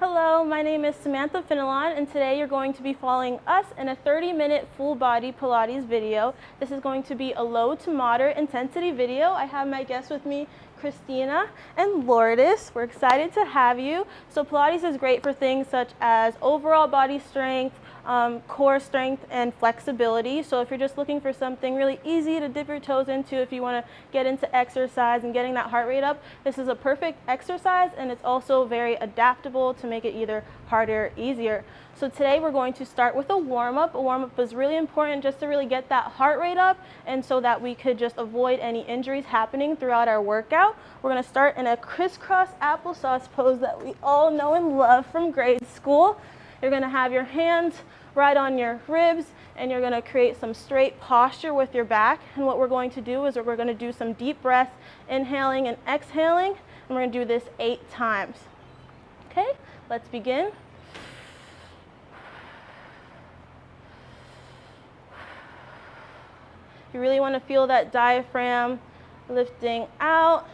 Hello, my name is Samantha and today you're going to be following us in a 30-minute full body Pilates video. This is going to be a low to moderate intensity video. I have my guests with me, Christina and Lourdes. We're excited to have you. So Pilates is great for things such as overall body strength, core strength, and flexibility. So if you're just looking for something really easy to dip your toes into, if you want to get into exercise and getting that heart rate up, this is a perfect exercise, and it's also very adaptable to make it either harder or easier. So today we're going to start with a warm-up. A warm-up is really important just to really get that heart rate up, and so that we could just avoid any injuries happening throughout our workout. We're going to start in a crisscross applesauce pose that we all know and love from grade school. You're going to have your hands right on your ribs, and you're going to create some straight posture with your back. And what we're going to do is we're going to do some deep breaths, inhaling and exhaling, and we're going to do this 8 times. Okay, let's begin. You really want to feel that diaphragm lifting out,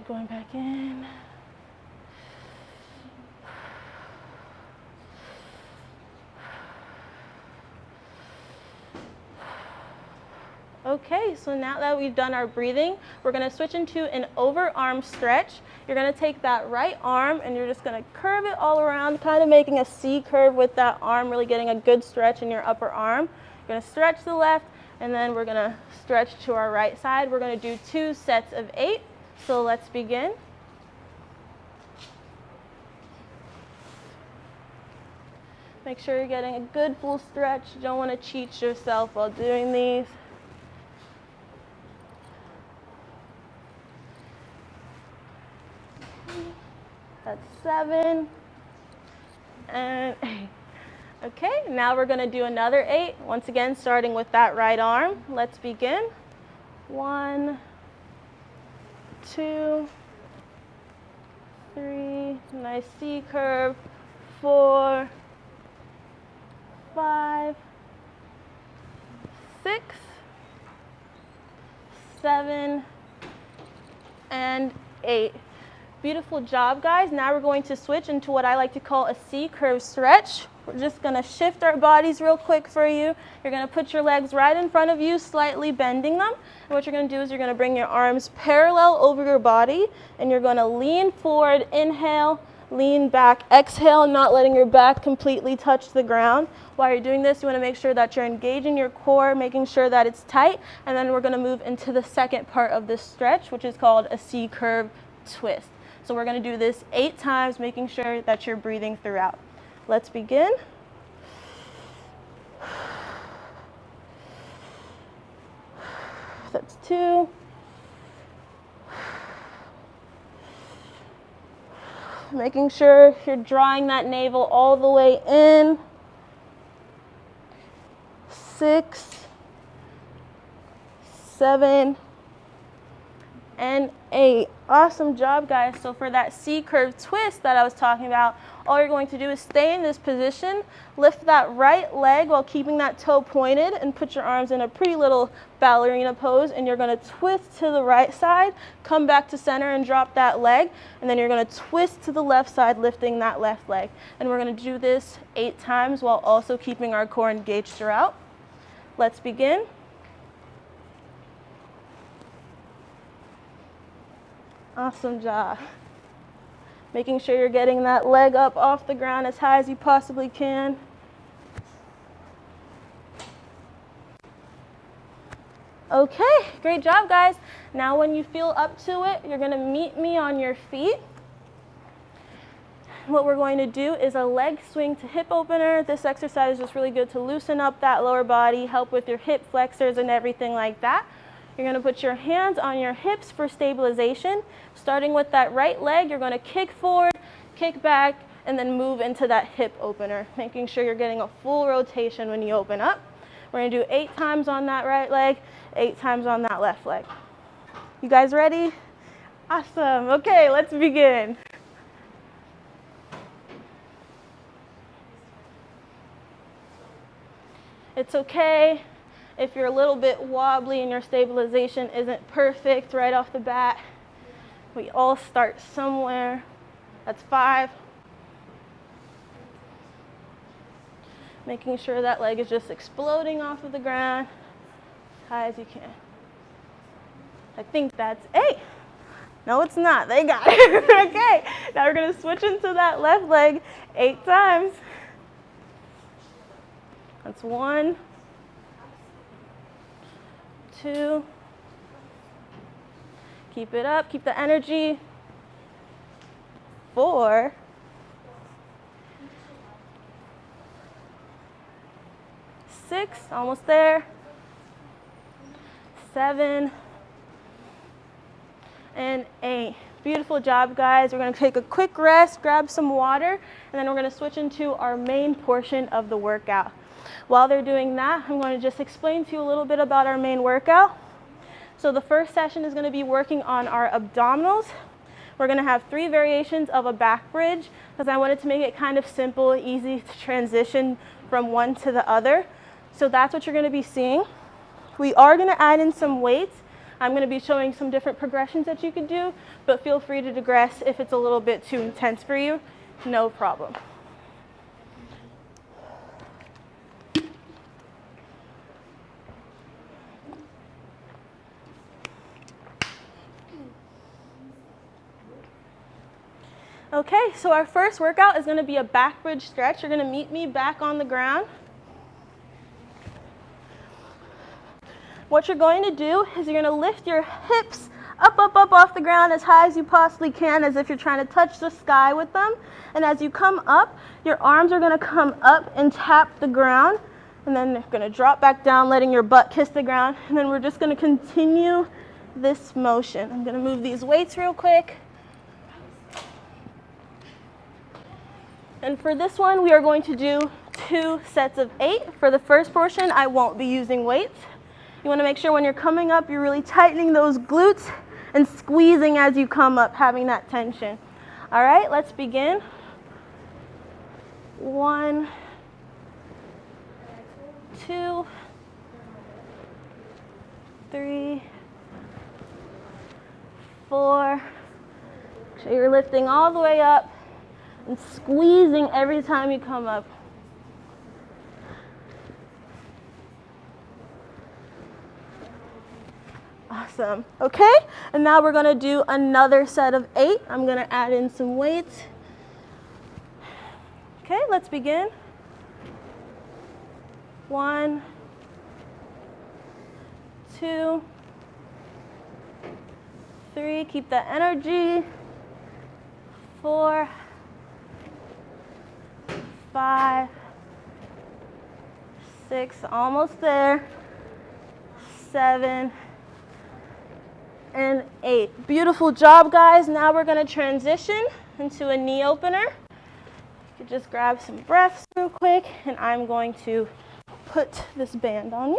going back in. Okay, so now that we've done our breathing, we're going to switch into an overarm stretch. You're going to take that right arm and you're just going to curve it all around, kind of making a C curve with that arm, really getting a good stretch in your upper arm. You're going to stretch the left, and then we're going to stretch to our right side. We're going to do 2 sets of 8. So let's begin. Make sure you're getting a good full stretch. You don't want to cheat yourself while doing these. That's 7 and 8. Okay, now we're going to do another 8. Once again, starting with that right arm. Let's begin. 1, 2, 3, nice C curve. 4, 5, 6, 7, and 8. Beautiful job, guys. Now we're going to switch into what I like to call a C curve stretch. We're just going to shift our bodies real quick for you. You're going to put your legs right in front of you, slightly bending them. And what you're going to do is you're going to bring your arms parallel over your body, and you're going to lean forward, inhale, lean back, exhale, not letting your back completely touch the ground. While you're doing this, you want to make sure that you're engaging your core, making sure that it's tight, and then we're going to move into the second part of this stretch, which is called a C curve twist. So we're going to do this 8 times, making sure that you're breathing throughout. Let's begin. That's 2. Making sure you're drawing that navel all the way in. 6, 7, and 8. Awesome job, guys. So for that C curve twist that I was talking about, all you're going to do is stay in this position, lift that right leg while keeping that toe pointed, and put your arms in a pretty little ballerina pose, and you're going to twist to the right side, come back to center and drop that leg, and then you're going to twist to the left side, lifting that left leg. And we're going to do this 8 times while also keeping our core engaged throughout. Let's begin. Awesome job. Making sure you're getting that leg up off the ground as high as you possibly can. Okay, great job, guys. Now when you feel up to it, you're going to meet me on your feet. What we're going to do is a leg swing to hip opener. This exercise is just really good to loosen up that lower body, help with your hip flexors and everything like that. You're going to put your hands on your hips for stabilization. Starting with that right leg, you're going to kick forward, kick back, and then move into that hip opener, making sure you're getting a full rotation when you open up. We're going to do 8 times on that right leg, 8 times on that left leg. You guys ready? Awesome. Okay, let's begin. It's okay if you're a little bit wobbly and your stabilization isn't perfect right off the bat. We all start somewhere. That's 5, Making sure that leg is just exploding off of the ground as high as you can. I think that's 8. No, it's not. They got it. Okay, now we're going to switch into that left leg 8 times. That's 1, 2. Keep it up. Keep the energy. 4. 6. Almost there. 7. And 8. Beautiful job, guys. We're going to take a quick rest, grab some water, and then we're going to switch into our main portion of the workout. While they're doing that, I'm going to just explain to you a little bit about our main workout. So the first session is going to be working on our abdominals. We're going to have 3 variations of a back bridge because I wanted to make it kind of simple, easy to transition from one to the other. So that's what you're going to be seeing. We are going to add in some weights. I'm going to be showing some different progressions that you could do, but feel free to digress if it's a little bit too intense for you. No problem. Okay, so our first workout is going to be a back bridge stretch. You're going to meet me back on the ground. What you're going to do is you're going to lift your hips up, up, up off the ground as high as you possibly can, as if you're trying to touch the sky with them. And as you come up, your arms are going to come up and tap the ground. And then they're going to drop back down, letting your butt kiss the ground. And then we're just going to continue this motion. I'm going to move these weights real quick. And for this one, we are going to do 2 sets of 8. For the first portion, I won't be using weights. You want to make sure when you're coming up, you're really tightening those glutes and squeezing as you come up, having that tension. All right, let's begin. 1, 2, 3, 4. So you're lifting all the way up and squeezing every time you come up. Awesome. Okay, and now we're going to do another set of 8. I'm going to add in some weights. Okay, let's begin. 1, 2, 3. Keep the energy. 4, 5, 6. Almost there. 7. And 8. Beautiful job, guys. Now we're going to transition into a knee opener. You could just grab some breaths real quick, and I'm going to put this band on me.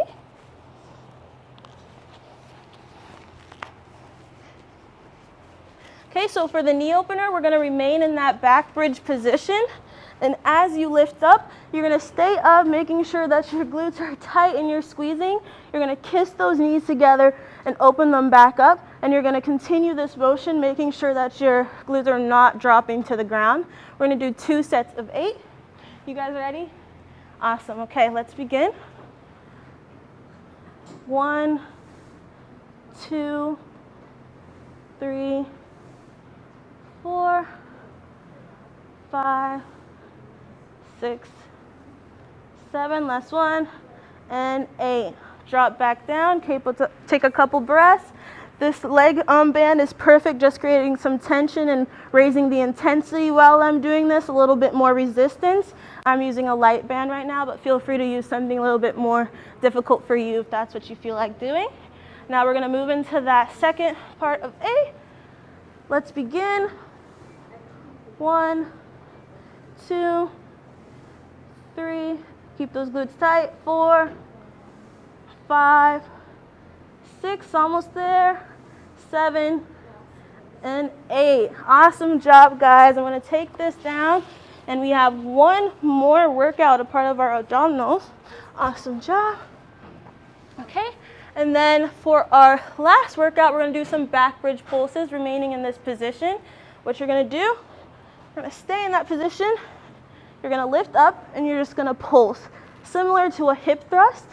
Okay, so for the knee opener, we're going to remain in that back bridge position. And as you lift up, you're going to stay up, making sure that your glutes are tight and you're squeezing. You're going to kiss those knees together and open them back up. And you're going to continue this motion, making sure that your glutes are not dropping to the ground. We're going to do 2 sets of 8. You guys ready? Awesome. Okay, let's begin. 1, 2, 3, 4, 5, 6, 7, last one, and 8. Drop back down, take a couple breaths. This leg band is perfect, just creating some tension and raising the intensity while I'm doing this, a little bit more resistance. I'm using a light band right now, but feel free to use something a little bit more difficult for you if that's what you feel like doing. Now we're gonna move into that second part of 8. Let's begin. 1, 2, 3, keep those glutes tight. 4, 5, 6, almost there. 7, and 8. Awesome job, guys. I'm going to take this down, and we have one more workout, a part of our abdominals. Awesome job. Okay, and then for our last workout, we're going to do some back bridge pulses, remaining in this position. What you're going to do, you're going to stay in that position. You're You're gonna lift up and you're just gonna pulse. Similar to a hip thrust.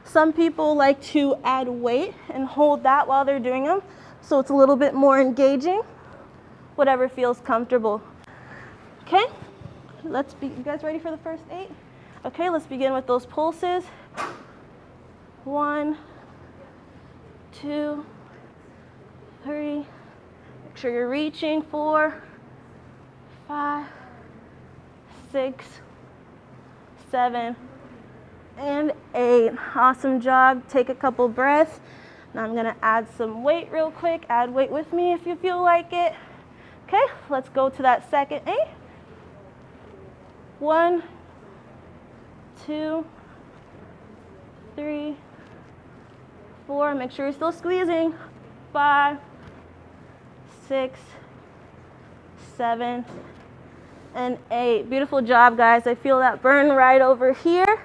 Some people like to add weight and hold that while they're doing them, so it's a little bit more engaging. Whatever feels comfortable. Okay, you guys ready for the first 8? Okay, let's begin with those pulses. 1, 2, 3. Make sure you're reaching. 4, 5, 6, 7, and 8. Awesome job. Take a couple breaths. Now I'm gonna add some weight real quick. Add weight with me if you feel like it. Okay, let's go to that second 8. 1, 2, 3, 4. Make sure you're still squeezing. 5, 6, 7, and 8. Beautiful job, guys. I feel that burn right over here.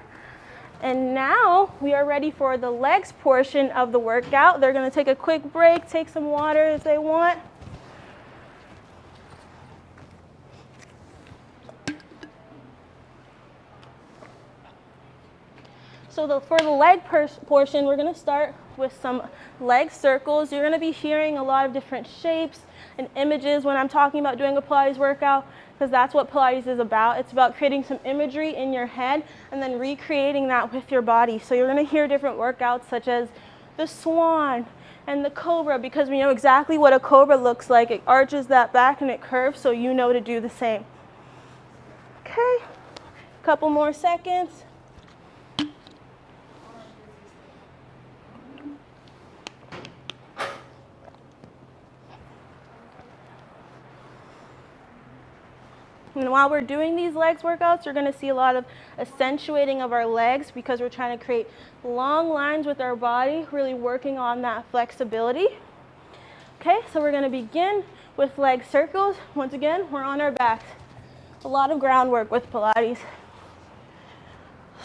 And now we are ready for the legs portion of the workout. They're going to take a quick break, take some water if they want. So for the leg portion, we're going to start with some leg circles. You're going to be hearing a lot of different shapes and images when I'm talking about doing a Pilates workout, because that's what Pilates is about. It's about creating some imagery in your head and then recreating that with your body. So you're going to hear different workouts such as the swan and the cobra, because we know exactly what a cobra looks like. It arches that back and it curves, so you know to do the same. Okay, a couple more seconds. And while we're doing these legs workouts, you're going to see a lot of accentuating of our legs, because we're trying to create long lines with our body, really working on that flexibility. Okay, so we're going to begin with leg circles. Once again, we're on our backs. A lot of groundwork with Pilates.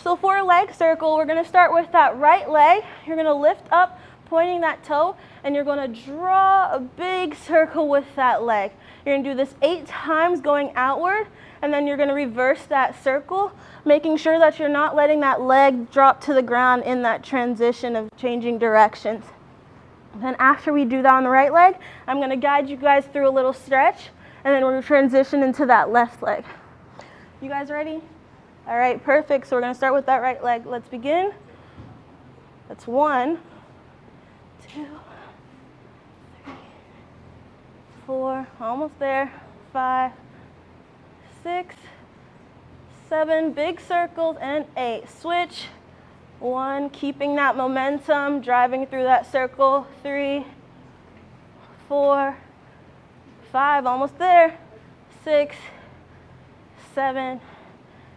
So for a leg circle, we're going to start with that right leg. You're going to lift up, pointing that toe, and you're going to draw a big circle with that leg. You're going to do this 8 times going outward, and then you're going to reverse that circle, making sure that you're not letting that leg drop to the ground in that transition of changing directions. And then after we do that on the right leg, I'm going to guide you guys through a little stretch, and then we're going to transition into that left leg. You guys ready? All right, perfect. So we're going to start with that right leg. Let's begin. That's 1, 2, 3, 4, almost there, 5, 6, 7, big circles, and 8. Switch. 1, keeping that momentum, driving through that circle. 3, 4, 5, almost there. 6, 7,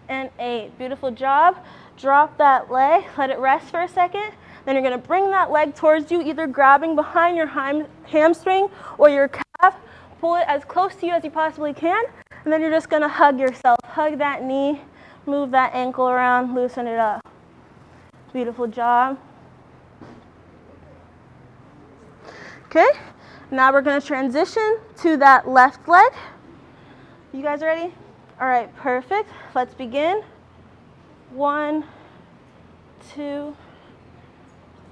and 8. Beautiful job. Drop that leg, let it rest for a second. Then you're going to bring that leg towards you, either grabbing behind your hamstring or your calf. Pull it as close to you as you possibly can. And then you're just going to hug yourself. Hug that knee, move that ankle around, loosen it up. Beautiful job. Okay, now we're going to transition to that left leg. You guys ready? All right, perfect. Let's begin. 1, 2,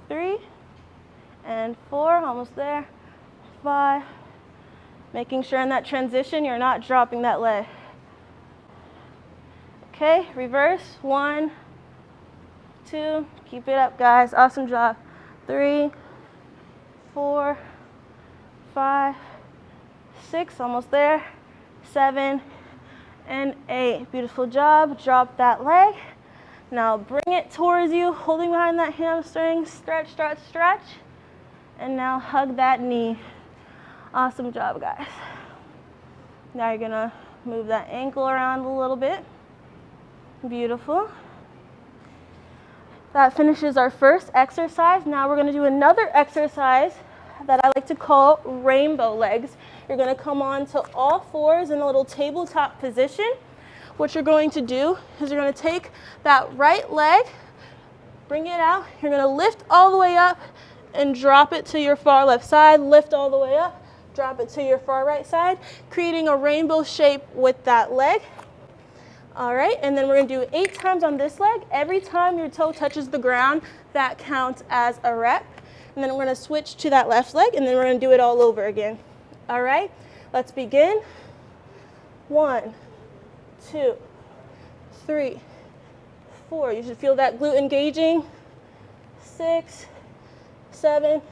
3, and 4, almost there. 5, making sure in that transition you're not dropping that leg. Okay, reverse. 1, 2, keep it up, guys. Awesome job. 3, 4, 5, 6, almost there. 7, and 8. Beautiful job. Drop that leg. Now bring it towards you, holding behind that hamstring. Stretch, stretch, stretch. And now hug that knee. Awesome job, guys. Now you're going to move that ankle around a little bit. Beautiful. That finishes our first exercise. Now we're going to do another exercise that I like to call rainbow legs. You're going to come on to all fours in a little tabletop position. What you're going to do is you're going to take that right leg, bring it out. You're going to lift all the way up and drop it to your far left side. Lift all the way up, drop it to your far right side, creating a rainbow shape with that leg. All right, and then we're gonna do 8 times on this leg. Every time your toe touches the ground, that counts as a rep. And then we're gonna switch to that left leg, and then we're gonna do it all over again. All right, let's begin. 1, 2, 3, 4. You should feel that glute engaging. 6, 7,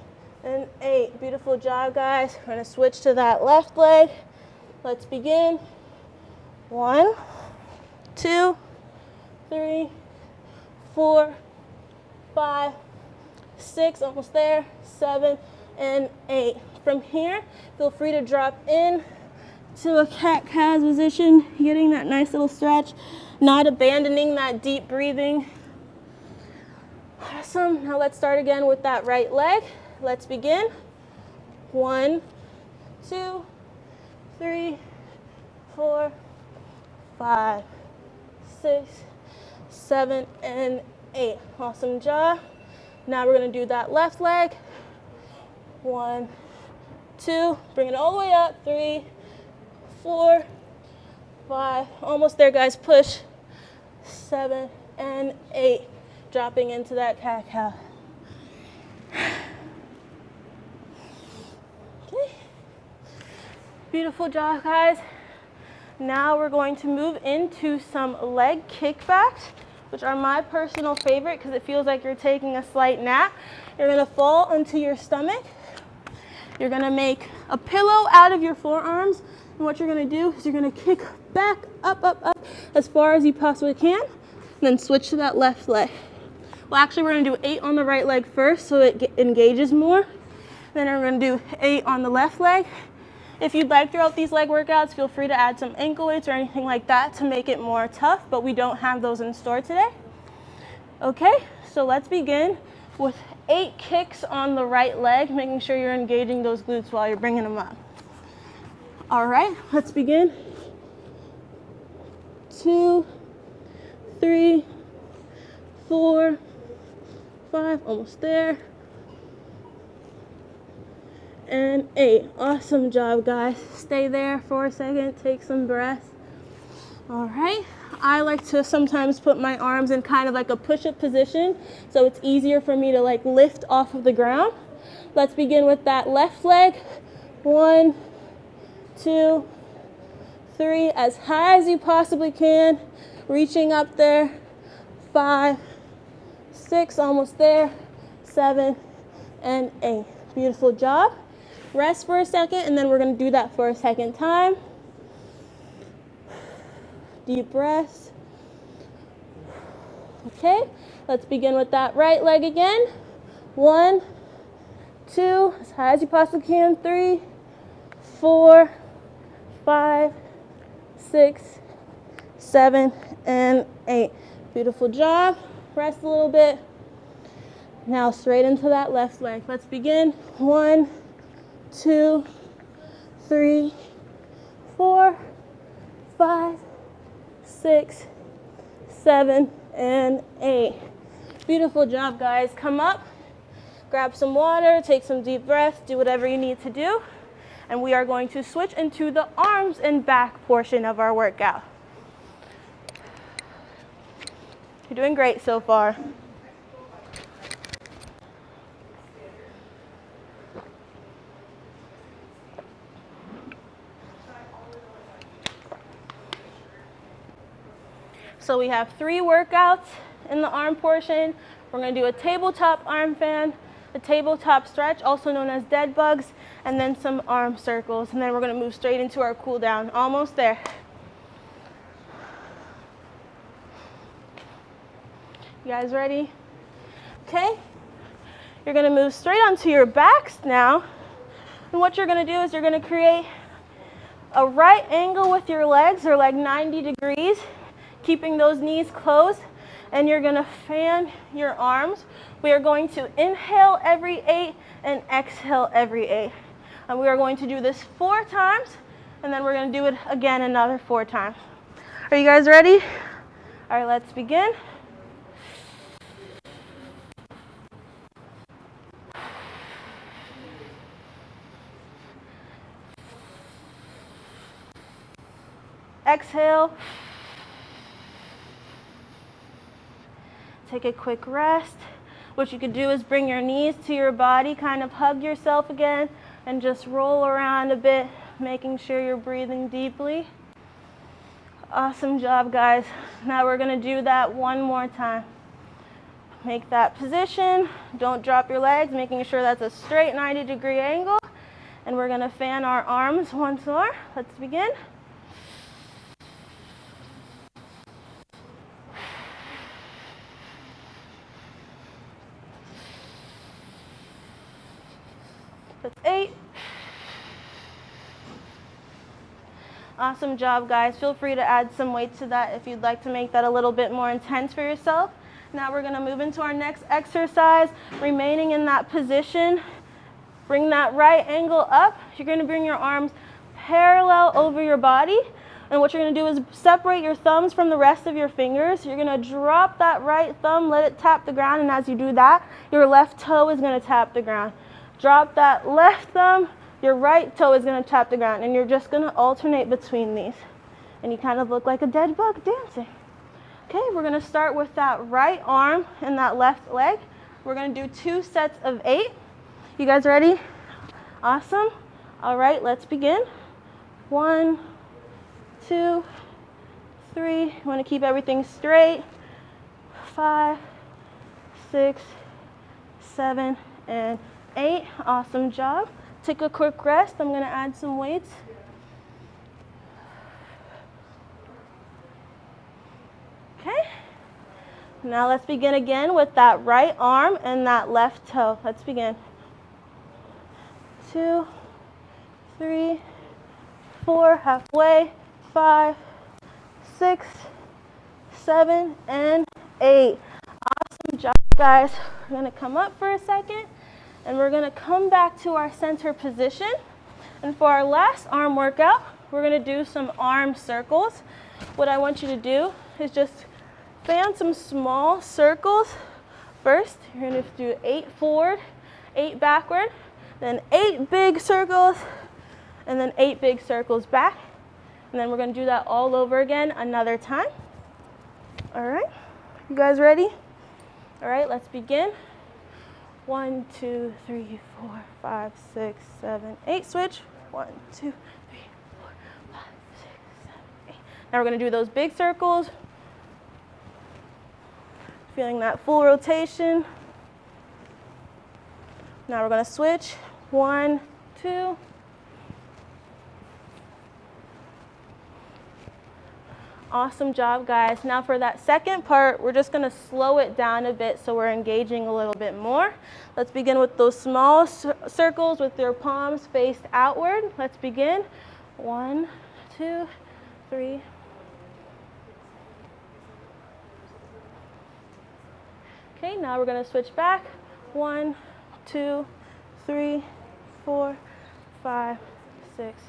and 8. Beautiful job, guys. We're gonna switch to that left leg. Let's begin. 1, 2, 3, 4, 5, 6, almost there, 7, and 8. From here, feel free to drop in to a cat-cow position, getting that nice little stretch, not abandoning that deep breathing. Awesome. Now let's start again with that right leg. Let's begin. 1, 2, 3, 4, 5, 6, 7, and 8. Awesome job. Now we're going to do that left leg. 1, 2, bring it all the way up. 3, 4, 5, almost there, guys. Push. 7 and 8. Dropping into that cat-cow. Okay. Beautiful job, guys. Now we're going to move into some leg kickbacks, which are my personal favorite because it feels like you're taking a slight nap. You're gonna fall onto your stomach. You're gonna make a pillow out of your forearms. And what you're gonna do is you're gonna kick back, up, up, up, as far as you possibly can. And then switch to that left leg. Well, actually, we're gonna do 8 on the right leg first so it engages more. Then we're gonna do 8 on the left leg. If you'd like throughout these leg workouts, feel free to add some ankle weights or anything like that to make it more tough, but we don't have those in store today. Okay, so let's begin with 8 kicks on the right leg, making sure you're engaging those glutes while you're bringing them up. All right, let's begin. 2, 3, 4, 5, almost there. And 8. Awesome job, guys. Stay there for a second, take some breath. All right, I like to sometimes put my arms in kind of like a push-up position so it's easier for me to like lift off of the ground. Let's begin with that left leg. 1, 2, 3, as high as you possibly can, reaching up there. 5, 6, almost there. 7 and 8. Beautiful job. Rest for a second, and then we're going to do that for a second time. Deep breaths. Okay, let's begin with that right leg again. 1, 2, as high as you possibly can. 3, 4, 5, 6, 7, and 8. Beautiful job. Rest a little bit. Now straight into that left leg. Let's begin. 1, 2, 3, 4, 5, 6, 7, and 8. Beautiful job, guys. Come up, grab some water, take some deep breaths, do whatever you need to do. And we are going to switch into the arms and back portion of our workout. You're doing great so far. So we have 3 workouts in the arm portion. We're going to do a tabletop arm fan, a tabletop stretch, also known as dead bugs, and then some arm circles. And then we're going to move straight into our cool down. Almost there. You guys ready? Okay. You're going to move straight onto your backs now. And what you're going to do is you're going to create a right angle with your legs, or like 90 degrees. Keeping those knees closed, and you're gonna fan your arms. We are going to inhale every 8 and exhale every 8. And we are going to do this 4 times, and then we're gonna do it again another 4 times. Are you guys ready? All right, let's begin. Exhale. Take a quick rest. What you could do is bring your knees to your body, kind of hug yourself again, and just roll around a bit, making sure you're breathing deeply. Awesome job, guys. Now we're gonna do that one more time. Make that position. Don't drop your legs, making sure that's a straight 90-degree angle. And we're gonna fan our arms once more. Let's begin. That's 8. Awesome job, guys. Feel free to add some weight to that if you'd like to make that a little bit more intense for yourself. Now we're gonna move into our next exercise, remaining in that position. Bring that right angle up. You're gonna bring your arms parallel over your body. And what you're gonna do is separate your thumbs from the rest of your fingers. You're gonna drop that right thumb, let it tap the ground, and as you do that, your left toe is gonna tap the ground. Drop that left thumb, your right toe is gonna tap the ground, and you're just gonna alternate between these. And you kind of look like a dead bug dancing. Okay, we're gonna start with that right arm and that left leg. We're gonna do 2 sets of 8. You guys ready? Awesome. All right, let's begin. 1, 2, 3. You wanna keep everything straight. 5, 6, 7, and 8. Awesome job. Take a quick rest. I'm gonna add some weights. Okay. Now let's begin again with that right arm and that left toe. Let's begin. 2, 3, 4, halfway. 5, 6, 7, and 8. Awesome job, guys. We're gonna come up for a second, and we're gonna come back to our center position. And for our last arm workout, we're gonna do some arm circles. What I want you to do is just fan some small circles. First, you're gonna do 8 forward, 8 backward, then 8 big circles, and then 8 big circles back. And then we're gonna do that all over again another time. All right, you guys ready? All right, let's begin. 1, 2, 3, 4, 5, 6, 7, 8. Switch. 1, 2, 3, 4, 5, 6, 7, 8. Now we're gonna do those big circles. Feeling that full rotation. Now we're gonna switch. 1, 2. Awesome job, guys. Now for that second part, we're just gonna slow it down a bit so we're engaging a little bit more. Let's begin with those small circles with your palms faced outward. Let's begin. 1, 2, 3. Okay, now we're gonna switch back. 1, 2, 3, 4, 5, 6,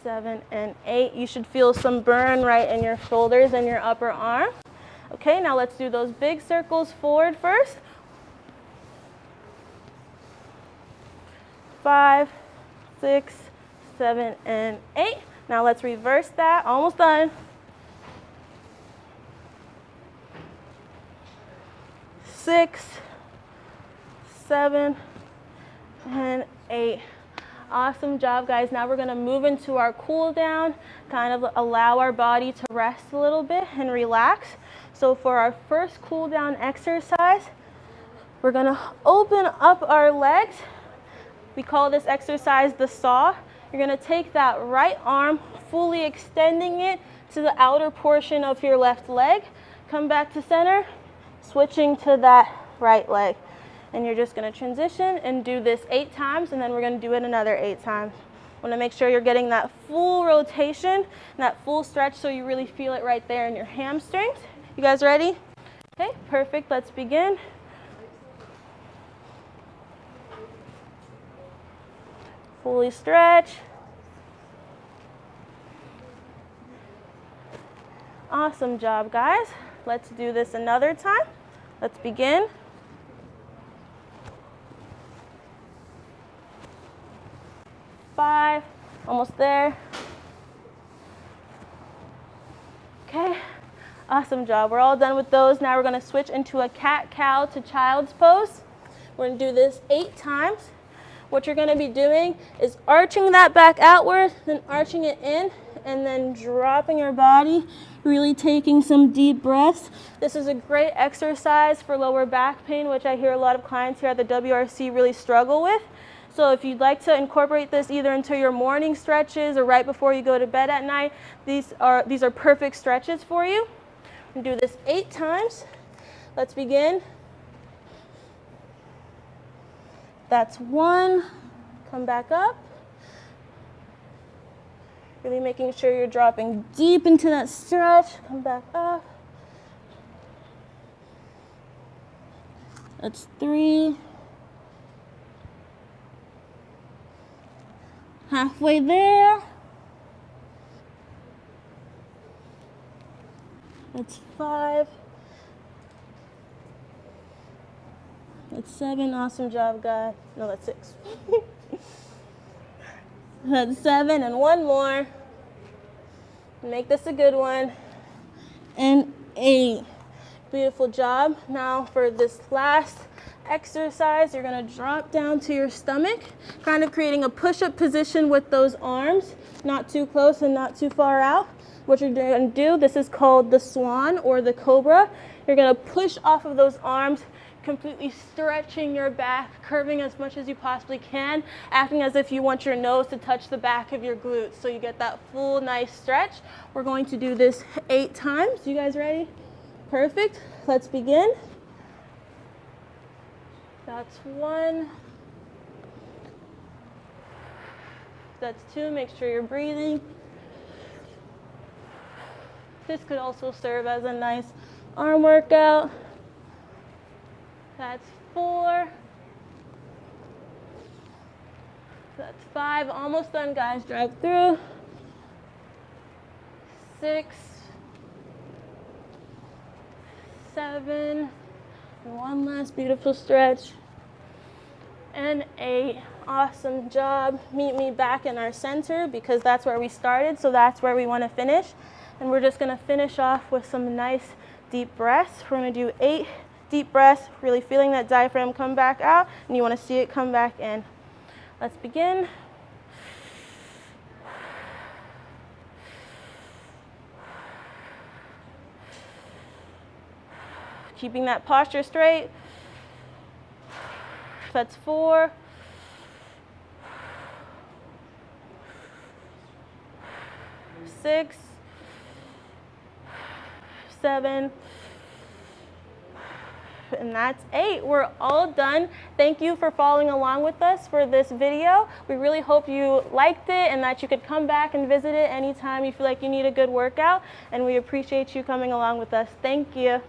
7, and 8. You should feel some burn right in your shoulders and your upper arm. Okay, now let's do those big circles forward first. 5, 6, 7, and 8. Now let's reverse that. Almost done. 6, 7, and 8. Awesome job, guys. Now we're gonna move into our cool down, kind of allow our body to rest a little bit and relax. So for our first cool down exercise, we're gonna open up our legs. We call this exercise the saw. You're gonna take that right arm, fully extending it to the outer portion of your left leg. Come back to center, switching to that right leg. And you're just gonna transition and do this 8 times, and then we're gonna do it another 8 times. Wanna make sure you're getting that full rotation, and that full stretch so you really feel it right there in your hamstrings. You guys ready? Okay, perfect, let's begin. Fully stretch. Awesome job, guys. Let's do this another time. Let's begin. Five, almost there. Okay, Awesome job. We're all done with those. Now we're going to switch into a cat-cow to child's pose. We're going to do this 8 times. What you're going to be doing is arching that back outward, then arching it in, and then dropping your body, really taking some deep breaths. This is a great exercise for lower back pain, which I hear a lot of clients here at the WRC really struggle with. So if you'd like to incorporate this either into your morning stretches or right before you go to bed at night, these are perfect stretches for you. And do this 8 times. Let's begin. That's 1. Come back up. Really making sure you're dropping deep into that stretch. Come back up. That's 3. Halfway there. That's 5. That's 7. Awesome job, guys. No, that's 6. That's 7, and 1 more. Make this a good one. And 8. Beautiful job. Now for this last exercise, you're going to drop down to your stomach, kind of creating a push-up position with those arms, not too close and not too far out. What you're going to do, this is called the swan or the cobra. You're going to push off of those arms, completely stretching your back, curving as much as you possibly can, acting as if you want your nose to touch the back of your glutes so you get that full nice stretch. We're going to do this 8 times. You guys ready? Perfect. Let's begin. That's 1. That's 2. Make sure you're breathing. This could also serve as a nice arm workout. That's 4. That's 5. Almost done, guys. Drive through. 6. 7. And 1 last beautiful stretch. And 8. Awesome job. Meet me back in our center because that's where we started, so that's where we want to finish. And we're just going to finish off with some nice deep breaths. We're going to do 8 deep breaths, really feeling that diaphragm come back out, and you want to see it come back in. Let's begin. Keeping that posture straight. That's 4. 6. 7. And that's 8. We're all done. Thank you for following along with us for this video. We really hope you liked it and that you could come back and visit it anytime you feel like you need a good workout. And we appreciate you coming along with us. Thank you.